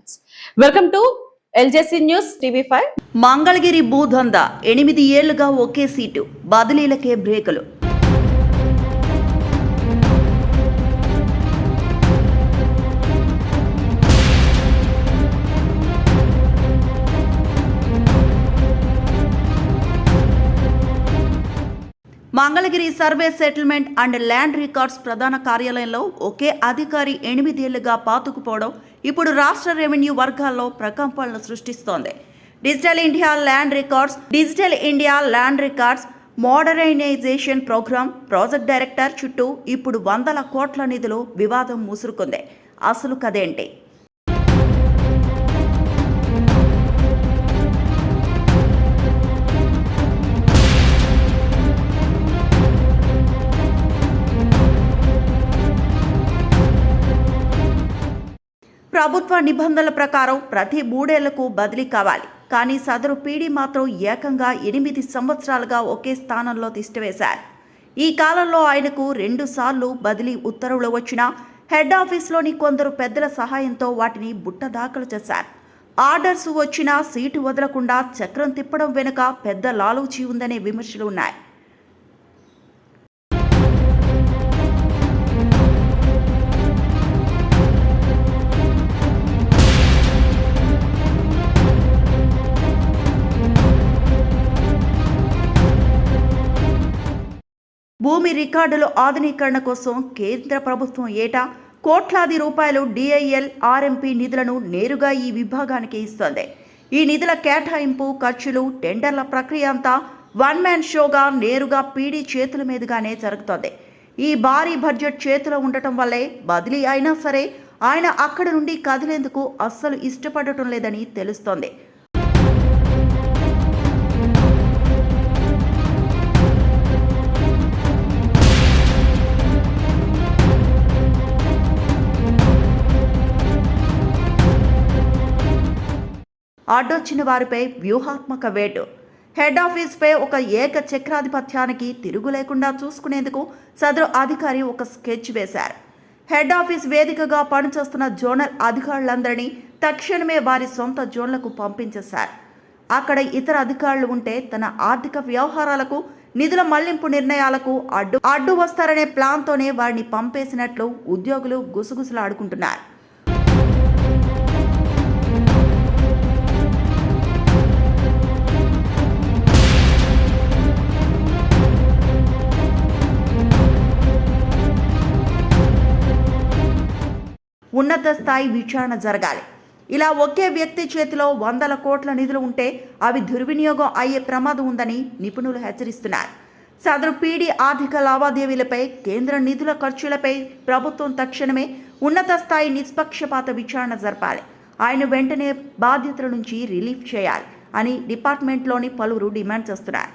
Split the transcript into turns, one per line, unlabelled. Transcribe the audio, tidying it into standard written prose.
Channels. Welcome to LJC news TV five.
Mangalagiri భూదందా 8 ఏళ్లుగా ఒకే సీటు, బదిలీలకే బ్రేకులు. Mangalagiri survey settlement and land records ప్రధాన కార్యాలయంలో ఒకే అధికారి 8 ఏళ్లుగా పాతుకుపోవడం ఇప్పుడు రాష్ట్ర రెవెన్యూ వర్గాల్లో ప్రకంపనలు సృష్టిస్తోంది. Digital India land records modernisation programme project director చుట్టూ ఇప్పుడు 100 కోట్ల నిధులు వివాదం ముసురుకుంది. అసలు కదేంటి? ప్రభుత్వ నిబంధనల ప్రకారం ప్రతి 3 ఏళ్లకు బదిలీ కావాలి. కానీ సదరు పీడీ మాత్రం ఏకంగా 8 సంవత్సరాలుగా ఒకే స్థానంలో తిష్టవేశారు. ఈ కాలంలో ఆయనకు 2 సార్లు బదిలీ ఉత్తర్వులు వచ్చినా హెడ్ ఆఫీస్లోని కొందరు పెద్దల సహాయంతో వాటిని బుట్టదాఖలు చేశారు. ఆర్డర్స్ వచ్చినా సీటు వదలకుండా చక్రం తిప్పడం వెనుక పెద్ద లాలూచీ ఉందనే విమర్శలు ఉన్నాయి. భూమి రికార్డుల ఆధునీకరణ కోసం కేంద్ర ప్రభుత్వం ఏటా కోట్లాది రూపాయలు డిఐఎల్ ఆర్ఎంపీ నిధులను నేరుగా ఈ విభాగానికి ఇస్తోంది. ఈ నిధుల కేటాయింపు, ఖర్చులు, టెండర్ల ప్రక్రియ అంతా వన్ మ్యాన్ షోగా నేరుగా పీడీ చేతుల మీదుగానే జరుగుతోంది. ఈ భారీ బడ్జెట్ చేతిలో ఉండటం వల్లే బదిలీ అయినా సరే ఆయన అక్కడి నుండి కదిలేందుకు అస్సలు ఇష్టపడటం లేదని తెలుస్తోంది. అడ్డొచ్చిన వారిపై వ్యూహాత్మక వేటు. హెడ్ ఆఫీస్పై ఒక ఏక చక్రాధిపత్యానికి తిరుగు లేకుండా చూసుకునేందుకు సదరు అధికారి ఒక స్కెచ్ వేశారు. హెడ్ ఆఫీస్ వేదికగా పనిచేస్తున్న జోనల్ అధికారులందరినీ తక్షణమే వారి సొంత జోన్లకు పంపించేశారు. అక్కడ ఇతర అధికారులు ఉంటే తన ఆర్థిక వ్యవహారాలకు, నిధుల మళ్లింపు నిర్ణయాలకు అడ్డు వస్తారనే ప్లాన్తోనే వారిని పంపేసినట్లు ఉద్యోగులు గుసగుసలాడుకుంటున్నారు. ఉన్నత స్థాయి విచారణ జరగాలి. ఇలా ఒకే వ్యక్తి చేతిలో 100 కోట్ల నిధులు ఉంటే అవి దుర్వినియోగం అయ్యే ప్రమాదం ఉందని నిపుణులు హెచ్చరిస్తున్నారు. సదరు పీడీ ఆర్థిక లావాదేవీలపై, కేంద్ర నిధుల ఖర్చులపై ప్రభుత్వం తక్షణమే ఉన్నత స్థాయి నిష్పక్షపాత విచారణ జరపాలి. ఆయన వెంటనే బాధ్యతల నుంచి రిలీఫ్ చేయాలి అని డిపార్ట్మెంట్లోని పలువురు డిమాండ్ చేస్తున్నారు.